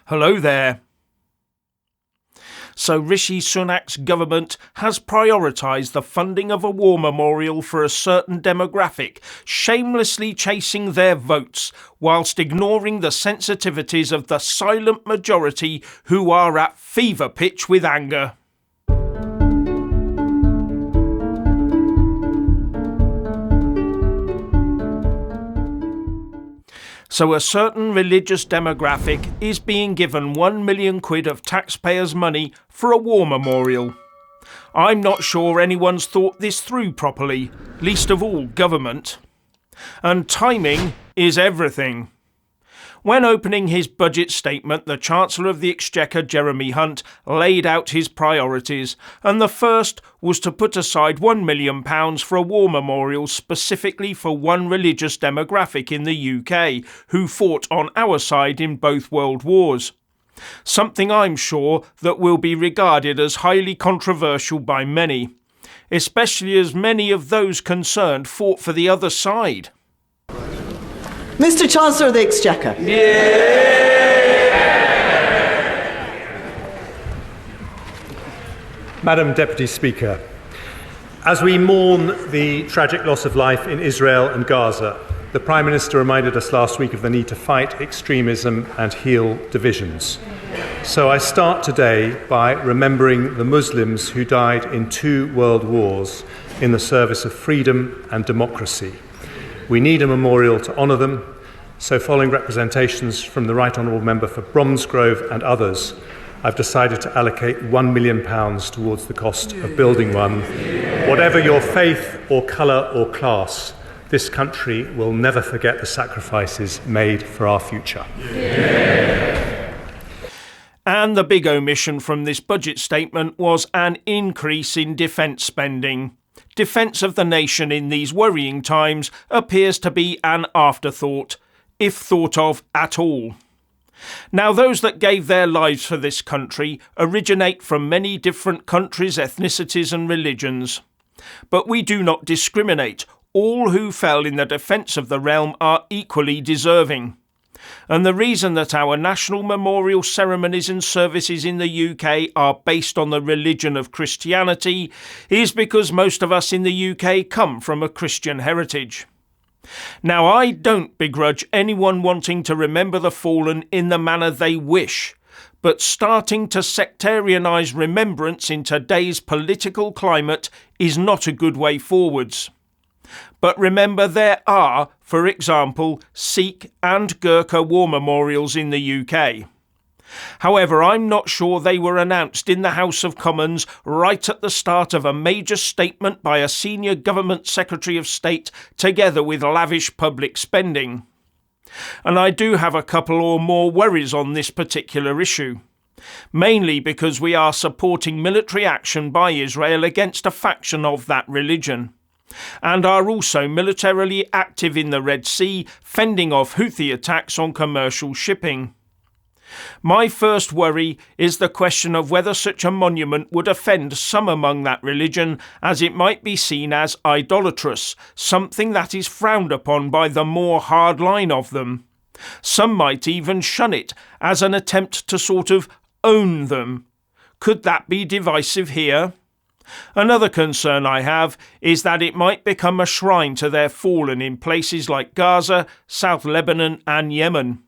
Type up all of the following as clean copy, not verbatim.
Hello there. So Rishi Sunak's government has prioritised the funding of a war memorial for a certain demographic, shamelessly chasing their votes, whilst ignoring the sensitivities of the silent majority who are at fever pitch with anger. So a certain religious demographic is being given £1 million of taxpayers' money for a war memorial. I'm not sure anyone's thought this through properly, least of all government. And timing is everything. When opening his budget statement, the Chancellor of the Exchequer, Jeremy Hunt, laid out his priorities, and the first was to put aside £1 million for a war memorial specifically for one religious demographic in the UK who fought on our side in both world wars. Something I'm sure that will be regarded as highly controversial by many, especially as many of those concerned fought for the other side. Mr. Chancellor of the Exchequer. Madam Deputy Speaker, as we mourn the tragic loss of life in Israel and Gaza, the Prime Minister reminded us last week of the need to fight extremism and heal divisions. So I start today by remembering the Muslims who died in 2 world wars in the service of freedom and democracy. We need a memorial to honour them, so following representations from the Right Honourable Member for Bromsgrove and others, I've decided to allocate £1 million towards the cost of building one. Whatever your faith or colour or class, this country will never forget the sacrifices made for our future. And the big omission from this budget statement was an increase in defence spending. Defence of the nation in these worrying times appears to be an afterthought, if thought of at all. Now, those that gave their lives for this country originate from many different countries, ethnicities and religions. But we do not discriminate. All who fell in the defence of the realm are equally deserving. And the reason that our national memorial ceremonies and services in the UK are based on the religion of Christianity is because most of us in the UK come from a Christian heritage. Now, I don't begrudge anyone wanting to remember the fallen in the manner they wish, but starting to sectarianise remembrance in today's political climate is not a good way forwards. But remember, there are, for example, Sikh and Gurkha war memorials in the UK. However, I'm not sure they were announced in the House of Commons right at the start of a major statement by a senior government Secretary of State, together with lavish public spending. And I do have a couple or more worries on this particular issue. Mainly because we are supporting military action by Israel against a faction of that religion, and are also militarily active in the Red Sea, fending off Houthi attacks on commercial shipping. My first worry is the question of whether such a monument would offend some among that religion, as it might be seen as idolatrous, something that is frowned upon by the more hard line of them. Some might even shun it as an attempt to sort of own them. Could that be divisive here? Another concern I have is that it might become a shrine to their fallen in places like Gaza, South Lebanon and Yemen.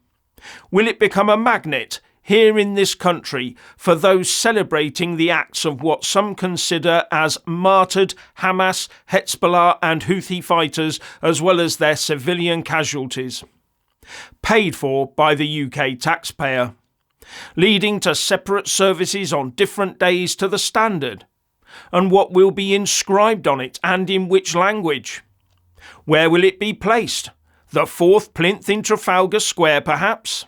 Will it become a magnet here in this country for those celebrating the acts of what some consider as martyred Hamas, Hezbollah and Houthi fighters, as well as their civilian casualties? Paid for by the UK taxpayer, leading to separate services on different days to the standard. And what will be inscribed on it and in which language? Where will it be placed? The 4th plinth in Trafalgar Square, perhaps?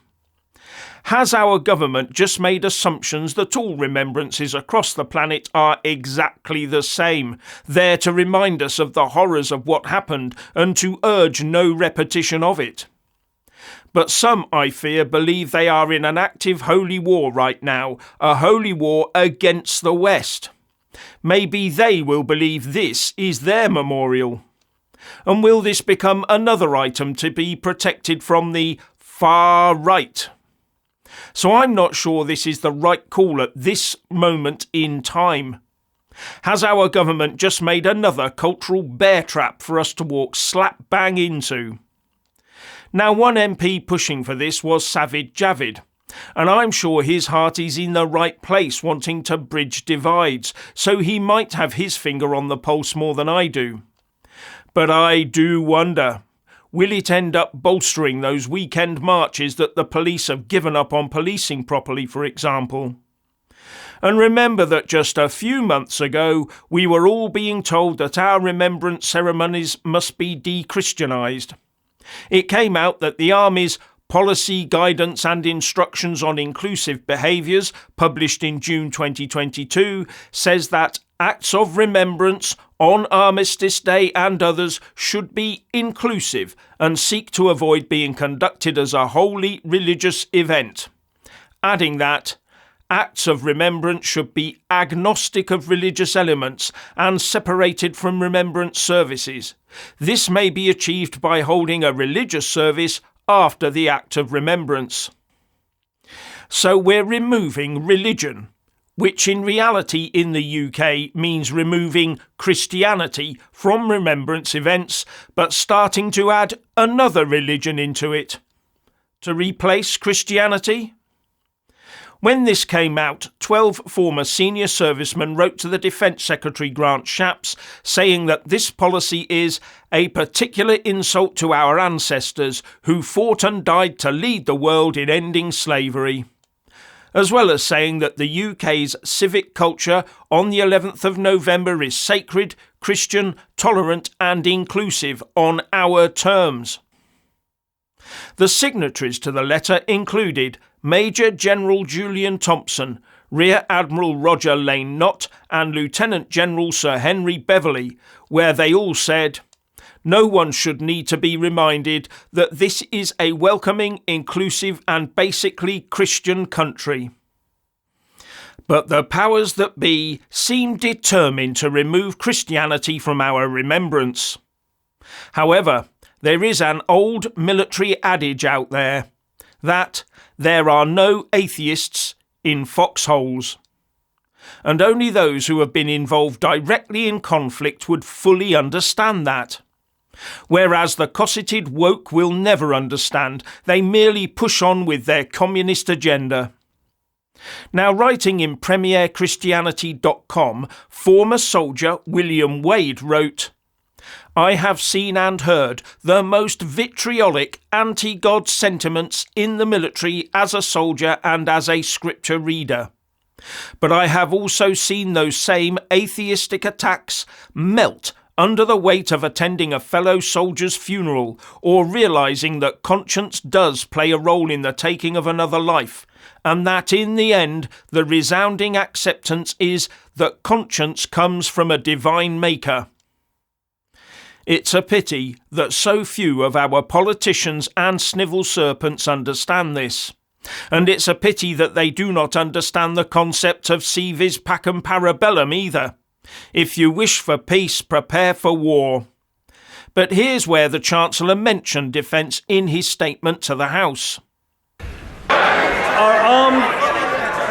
Has our government just made assumptions that all remembrances across the planet are exactly the same, there to remind us of the horrors of what happened and to urge no repetition of it? But some, I fear, believe they are in an active holy war right now, a holy war against the West. Maybe they will believe this is their memorial. And will this become another item to be protected from the far right? So I'm not sure this is the right call at this moment in time. Has our government just made another cultural bear trap for us to walk slap bang into? Now, one MP pushing for this was Sajid Javid, and I'm sure his heart is in the right place, wanting to bridge divides, so he might have his finger on the pulse more than I do. But I do wonder, will it end up bolstering those weekend marches that the police have given up on policing properly, for example? And remember that just a few months ago, we were all being told that our remembrance ceremonies must be de-Christianised. It came out that the Army's Policy, Guidance and Instructions on Inclusive Behaviours, published in June 2022, says that acts of remembrance on Armistice Day and others should be inclusive and seek to avoid being conducted as a wholly religious event, adding that acts of remembrance should be agnostic of religious elements and separated from remembrance services. This may be achieved by holding a religious service after the act of remembrance. So we're removing religion, which in reality in the UK means removing Christianity from remembrance events, but starting to add another religion into it. To replace Christianity? When this came out, 12 former senior servicemen wrote to the Defence Secretary Grant Shapps saying that this policy is a particular insult to our ancestors who fought and died to lead the world in ending slavery, as well as saying that the UK's civic culture on the 11th of November is sacred, Christian, tolerant and inclusive on our terms. The signatories to the letter included Major General Julian Thompson, Rear Admiral Roger Lane Nott and Lieutenant General Sir Henry Beverley, where they all said, "No one should need to be reminded that this is a welcoming, inclusive and basically Christian country." But the powers that be seem determined to remove Christianity from our remembrance. However, there is an old military adage out there that there are no atheists in foxholes. And only those who have been involved directly in conflict would fully understand that. Whereas the cosseted woke will never understand, they merely push on with their communist agenda. Now, writing in premierchristianity.com, former soldier William Wade wrote, "I have seen and heard the most vitriolic anti-God sentiments in the military as a soldier and as a scripture reader. But I have also seen those same atheistic attacks melt under the weight of attending a fellow soldier's funeral or realising that conscience does play a role in the taking of another life, and that in the end the resounding acceptance is that conscience comes from a divine maker. It's a pity that so few of our politicians and snivel serpents understand this. And it's a pity that they do not understand the concept of si vis pacem parabellum either. If you wish for peace, prepare for war. But here's where the Chancellor mentioned defence in his statement to the House. Our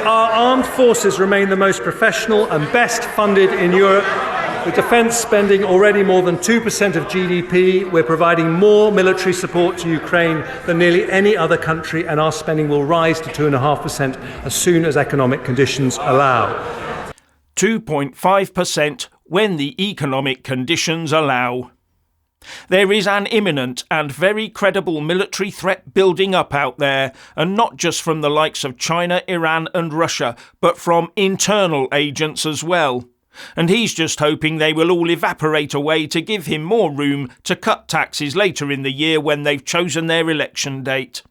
armed forces remain the most professional and best funded in Europe. With defence spending already more than 2% of GDP, we're providing more military support to Ukraine than nearly any other country, and our spending will rise to 2.5% as soon as economic conditions allow. 2.5% when the economic conditions allow. There is an imminent and very credible military threat building up out there, and not just from the likes of China, Iran and Russia, but from internal agents as well. And he's just hoping they will all evaporate away to give him more room to cut taxes later in the year when they've chosen their election date.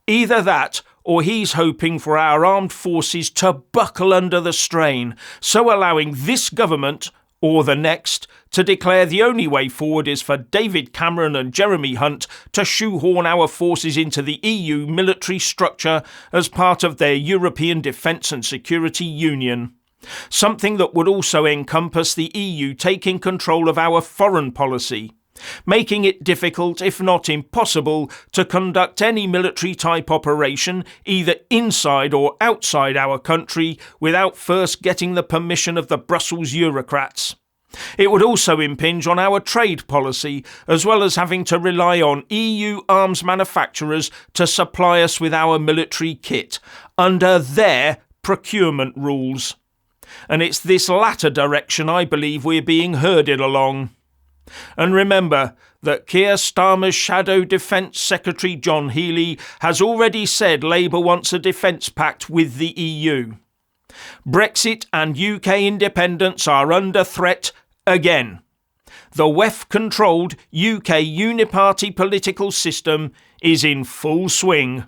Either that, or he's hoping for our armed forces to buckle under the strain, so allowing this government, or the next, to declare the only way forward is for David Cameron and Jeremy Hunt to shoehorn our forces into the EU military structure as part of their European Defence and Security Union. Something that would also encompass the EU taking control of our foreign policy. making it difficult, if not impossible, to conduct any military-type operation either inside or outside our country without first getting the permission of the Brussels bureaucrats. It would also impinge on our trade policy, as well as having to rely on EU arms manufacturers to supply us with our military kit, under their procurement rules. And it's this latter direction I believe we're being herded along. And remember that Keir Starmer's Shadow Defence Secretary John Healey has already said Labour wants a defence pact with the EU. Brexit and UK independence are under threat again. The WEF-controlled UK uniparty political system is in full swing.